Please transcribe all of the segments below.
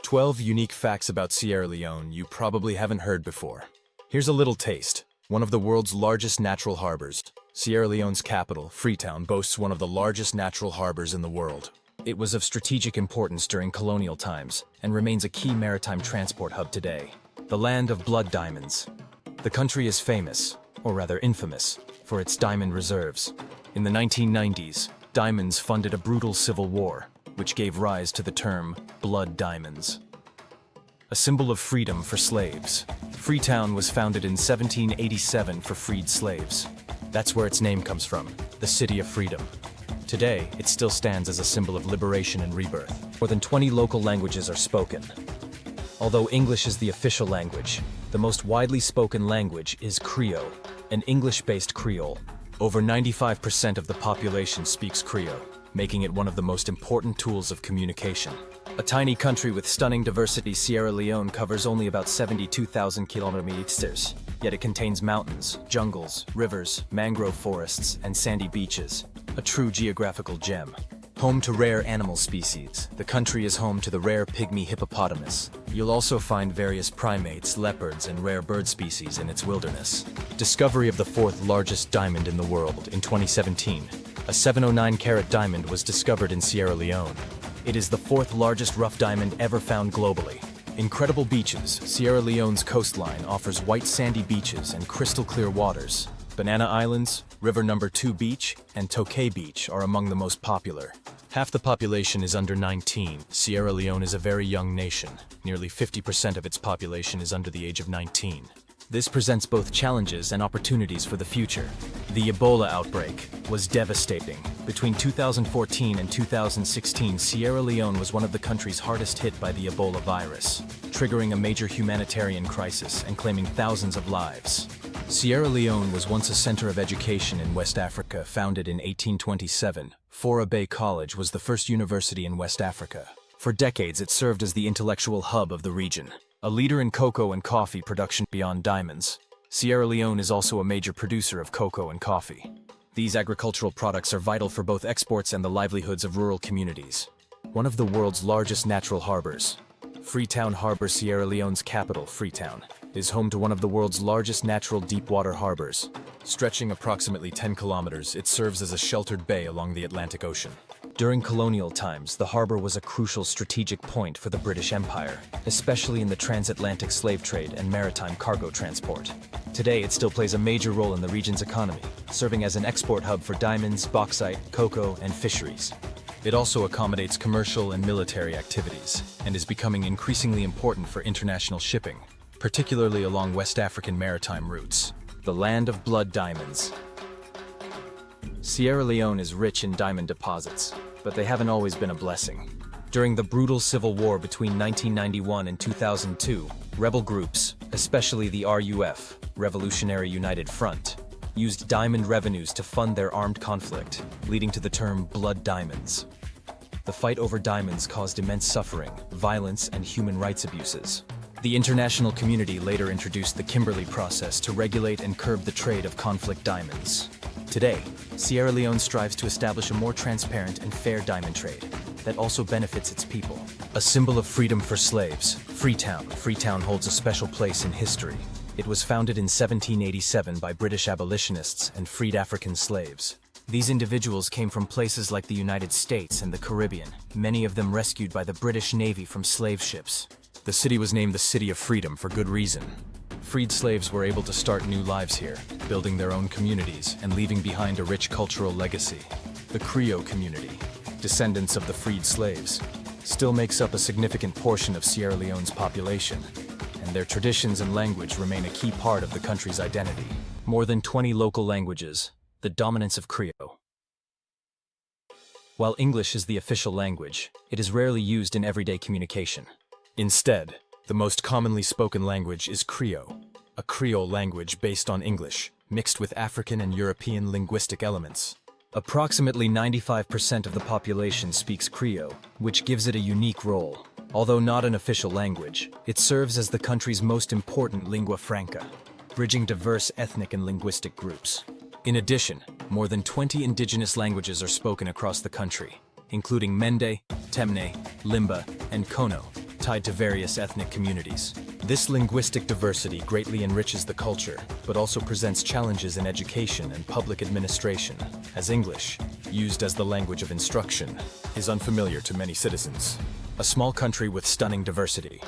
12 unique facts about Sierra Leone you probably haven't heard before. Here's a little taste. One of the world's largest natural harbors, Sierra Leone's capital, Freetown, boasts one of the largest natural harbors in the world. It was of strategic importance during colonial times and remains a key maritime transport hub today. The land of blood diamonds. The country is famous, or rather infamous, for its diamond reserves. In the 1990s, diamonds funded a brutal civil war, which gave rise to the term blood diamonds. A symbol of freedom for slaves. Freetown was founded in 1787 for freed slaves. That's where its name comes from, the City of Freedom. Today, it still stands as a symbol of liberation and rebirth. More than 20 local languages are spoken. Although English is the official language, the most widely spoken language is Creole, an English-based Creole. Over 95% of the population speaks Creole, making it one of the most important tools of communication. A tiny country with stunning diversity, Sierra Leone covers only about 72,000 kilometers, yet it contains mountains, jungles, rivers, mangrove forests, and sandy beaches. A true geographical gem. Home to rare animal species, the country is home to the rare pygmy hippopotamus. You'll also find various primates, leopards, and rare bird species in its wilderness. Discovery of the fourth largest diamond in the world in 2017. A 709-carat diamond was discovered in Sierra Leone. It is the fourth largest rough diamond ever found globally. Incredible beaches, Sierra Leone's coastline offers white sandy beaches and crystal clear waters. Banana Islands, River No. 2 Beach, and Tokay Beach are among the most popular. Half the population is under 19. Sierra Leone is a very young nation. Nearly 50% of its population is under the age of 19. This presents both challenges and opportunities for the future. The Ebola outbreak was devastating. Between 2014 and 2016, Sierra Leone was one of the countries hardest hit by the Ebola virus, triggering a major humanitarian crisis and claiming thousands of lives. Sierra Leone was once a center of education in West Africa, founded in 1827. Fourah Bay College was the first university in West Africa. For decades, it served as the intellectual hub of the region. A leader in cocoa and coffee production beyond diamonds, Sierra Leone is also a major producer of cocoa and coffee. These agricultural products are vital for both exports and the livelihoods of rural communities. One of the world's largest natural harbors, Freetown Harbor, Sierra Leone's capital, Freetown, is home to one of the world's largest natural deep-water harbors. Stretching approximately 10 kilometers, it serves as a sheltered bay along the Atlantic Ocean. During colonial times, the harbor was a crucial strategic point for the British Empire, especially in the transatlantic slave trade and maritime cargo transport. Today, it still plays a major role in the region's economy, serving as an export hub for diamonds, bauxite, cocoa, and fisheries. It also accommodates commercial and military activities, and is becoming increasingly important for international shipping, particularly along West African maritime routes. The land of blood diamonds. Sierra Leone is rich in diamond deposits, but they haven't always been a blessing. During the brutal civil war between 1991 and 2002, rebel groups, especially the RUF, Revolutionary United Front, used diamond revenues to fund their armed conflict, leading to the term blood diamonds. The fight over diamonds caused immense suffering, violence, and human rights abuses. The international community later introduced the Kimberley process to regulate and curb the trade of conflict diamonds. Today, Sierra Leone strives to establish a more transparent and fair diamond trade that also benefits its people. A symbol of freedom for slaves, Freetown. Freetown holds a special place in history. It was founded in 1787 by British abolitionists and freed African slaves. These individuals came from places like the United States and the Caribbean, many of them rescued by the British Navy from slave ships. The city was named the City of Freedom for good reason. Freed slaves were able to start new lives here, building their own communities and leaving behind a rich cultural legacy. The Creole community, descendants of the freed slaves, still makes up a significant portion of Sierra Leone's population, and their traditions and language remain a key part of the country's identity. More than 20 local languages, the dominance of Creole. While English is the official language, it is rarely used in everyday communication. Instead, the most commonly spoken language is Creole, a Creole language based on English, mixed with African and European linguistic elements. Approximately 95% of the population speaks Creole, which gives it a unique role. Although not an official language, it serves as the country's most important lingua franca, bridging diverse ethnic and linguistic groups. In addition, more than 20 indigenous languages are spoken across the country, including Mende, Temne, Limba, and Kono. tied to various ethnic communities. This linguistic diversity greatly enriches the culture, but also presents challenges in education and public administration, as English, used as the language of instruction, is unfamiliar to many citizens. A small country with stunning diversity.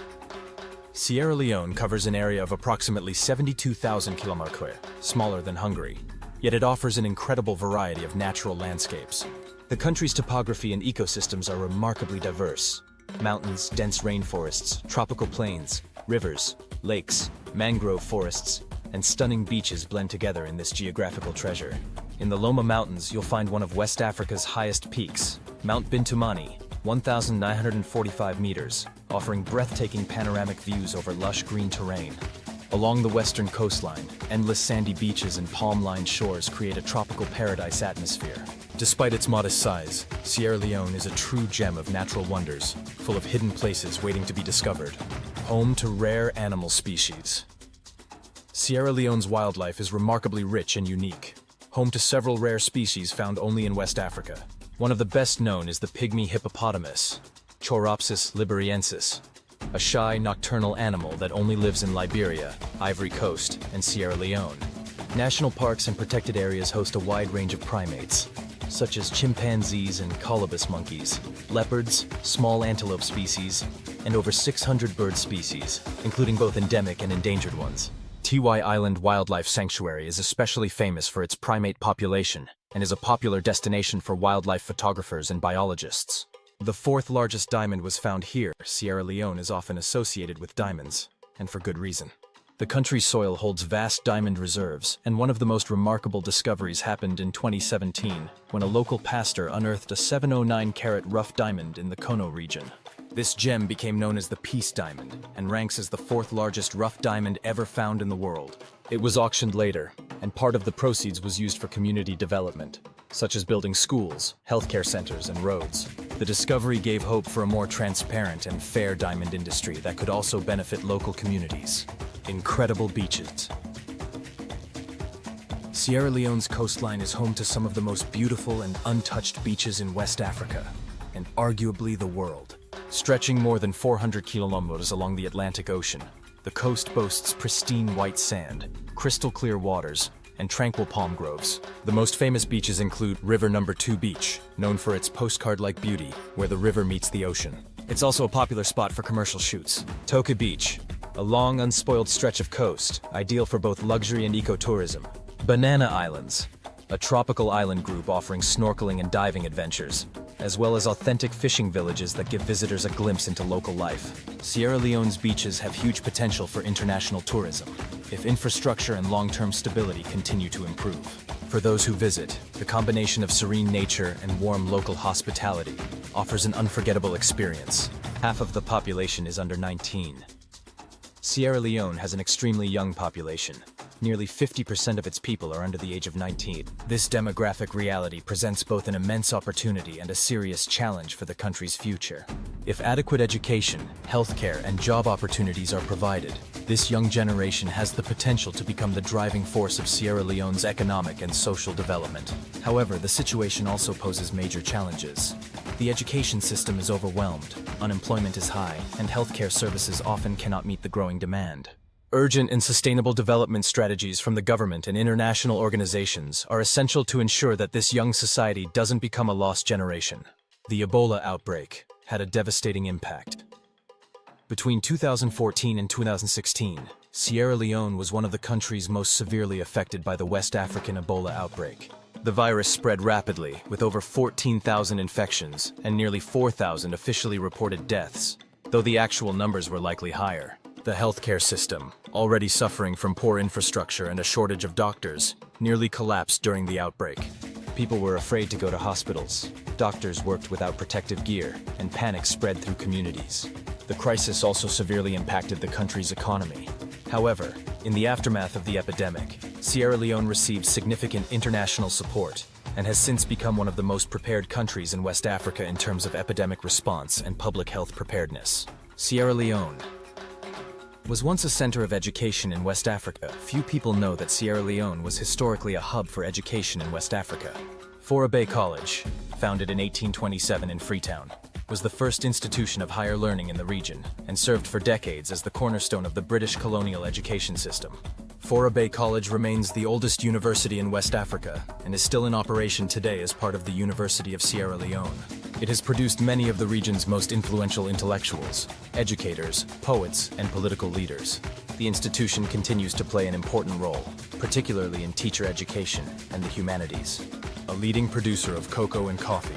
Sierra Leone covers an area of approximately 72,000 km², smaller than Hungary. Yet it offers an incredible variety of natural landscapes. The country's topography and ecosystems are remarkably diverse. Mountains, dense rainforests, tropical plains, rivers, lakes, mangrove forests, and stunning beaches blend together in this geographical treasure. In the Loma Mountains, you'll find one of West Africa's highest peaks, Mount Bintumani, 1,945 meters, offering breathtaking panoramic views over lush green terrain. Along the western coastline, endless sandy beaches and palm-lined shores create a tropical paradise atmosphere. Despite its modest size, Sierra Leone is a true gem of natural wonders, full of hidden places waiting to be discovered. Home to rare animal species. Sierra Leone's wildlife is remarkably rich and unique. Home to several rare species found only in West Africa. One of the best known is the pygmy hippopotamus, Choropsis liberiensis, a shy nocturnal animal that only lives in Liberia, Ivory Coast, and Sierra Leone. National parks and protected areas host a wide range of primates, such as chimpanzees and colobus monkeys, leopards, small antelope species, and over 600 bird species, including both endemic and endangered ones. Tiwai Island Wildlife Sanctuary is especially famous for its primate population and is a popular destination for wildlife photographers and biologists. The fourth largest diamond was found here. Sierra Leone is often associated with diamonds, and for good reason. The country's soil holds vast diamond reserves, and one of the most remarkable discoveries happened in 2017, when a local pastor unearthed a 709-carat rough diamond in the Kono region. This gem became known as the Peace Diamond, and ranks as the fourth largest rough diamond ever found in the world. It was auctioned later, and part of the proceeds was used for community development, such as building schools, healthcare centers, and roads. The discovery gave hope for a more transparent and fair diamond industry that could also benefit local communities. Incredible beaches. Sierra Leone's coastline is home to some of the most beautiful and untouched beaches in West Africa, and arguably the world. Stretching more than 400 kilometers along the Atlantic Ocean, the coast boasts pristine white sand, crystal clear waters, and tranquil palm groves. The most famous beaches include River No. 2 Beach, known for its postcard-like beauty, where the river meets the ocean. It's also a popular spot for commercial shoots. Toka Beach, a long, unspoiled stretch of coast, ideal for both luxury and ecotourism. Banana Islands, a tropical island group offering snorkeling and diving adventures, as well as authentic fishing villages that give visitors a glimpse into local life. Sierra Leone's beaches have huge potential for international tourism, if infrastructure and long-term stability continue to improve. For those who visit, the combination of serene nature and warm local hospitality offers an unforgettable experience. Half of the population is under 19. Sierra Leone has an extremely young population. Nearly 50% of its people are under the age of 19. This demographic reality presents both an immense opportunity and a serious challenge for the country's future. If adequate education, healthcare, and job opportunities are provided, this young generation has the potential to become the driving force of Sierra Leone's economic and social development. However, the situation also poses major challenges. The education system is overwhelmed, unemployment is high, and healthcare services often cannot meet the growing demand. Urgent and sustainable development strategies from the government and international organizations are essential to ensure that this young society doesn't become a lost generation. The Ebola outbreak had a devastating impact. Between 2014 and 2016, Sierra Leone was one of the countries most severely affected by the West African Ebola outbreak. The virus spread rapidly, with over 14,000 infections and nearly 4,000 officially reported deaths, though the actual numbers were likely higher. The healthcare system, already suffering from poor infrastructure and a shortage of doctors, nearly collapsed during the outbreak. People were afraid to go to hospitals. Doctors worked without protective gear, and panic spread through communities. The crisis also severely impacted the country's economy. However, in the aftermath of the epidemic, Sierra Leone received significant international support and has since become one of the most prepared countries in West Africa in terms of epidemic response and public health preparedness. Sierra Leone was once a center of education in West Africa. Few people know that Sierra Leone was historically a hub for education in West Africa. Fourah Bay College, founded in 1827 in Freetown, was the first institution of higher learning in the region and served for decades as the cornerstone of the British colonial education system. Fourah Bay College remains the oldest university in West Africa and is still in operation today as part of the University of Sierra Leone. It has produced many of the region's most influential intellectuals, educators, poets, and political leaders. The institution continues to play an important role, particularly in teacher education and the humanities. A leading producer of cocoa and coffee.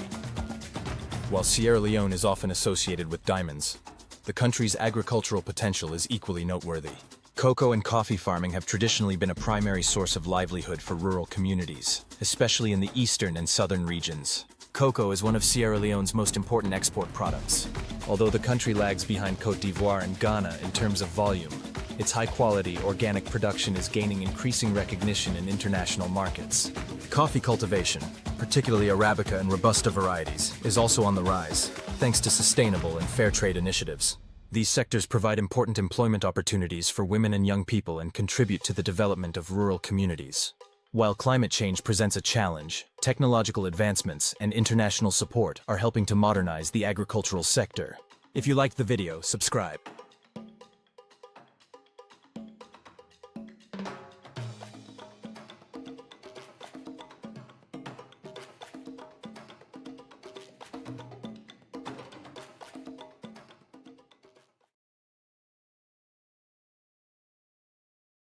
While Sierra Leone is often associated with diamonds, the country's agricultural potential is equally noteworthy. Cocoa and coffee farming have traditionally been a primary source of livelihood for rural communities, especially in the eastern and southern regions. Cocoa is one of Sierra Leone's most important export products. Although the country lags behind Côte d'Ivoire and Ghana in terms of volume, its high-quality, organic production is gaining increasing recognition in international markets. Coffee cultivation, particularly Arabica and Robusta varieties, is also on the rise, thanks to sustainable and fair trade initiatives. These sectors provide important employment opportunities for women and young people and contribute to the development of rural communities. While climate change presents a challenge, technological advancements and international support are helping to modernize the agricultural sector. If you liked the video, subscribe.